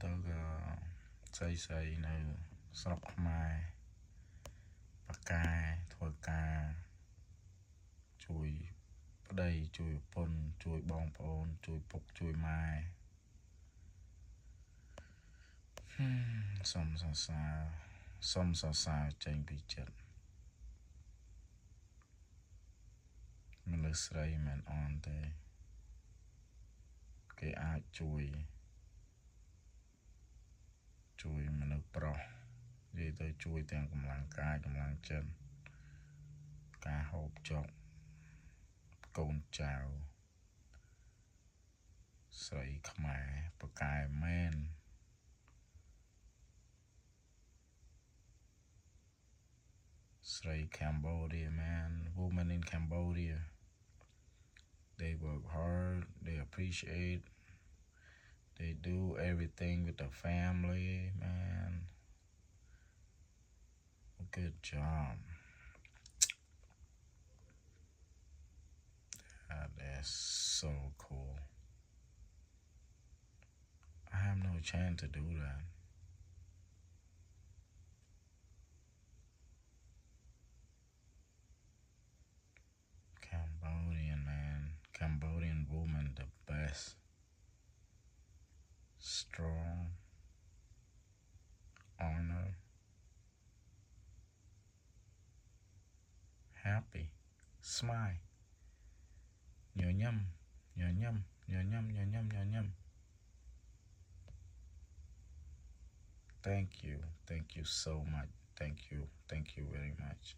ទៅក៏ស្អីនៅស្រុកខ្មែរបកកែធ្វើការជួយប្តីជួយប្រពន្ធជួយបងប្អូនជួយពុកជួយម៉ែសុំសរសើរចេញពីចិត្តមនុស្សស្រីមិនអន់ទេគេអាចជួយមនុស្សប្រុសនិយាយទៅជួយទាំងកម្លាំងកាយកម្លាំងចិត្តការហូបចុកកូនចៅស្រីខ្មែរបកកែមែនស្រី Cambodia man women in Cambodia they work hard they appreciate they do everything with the family man good job that is so cool I have no chance to do that Cambodian man Cambodian woman the best strong honor happy smile nhớ nhâm thank you so much thank you very much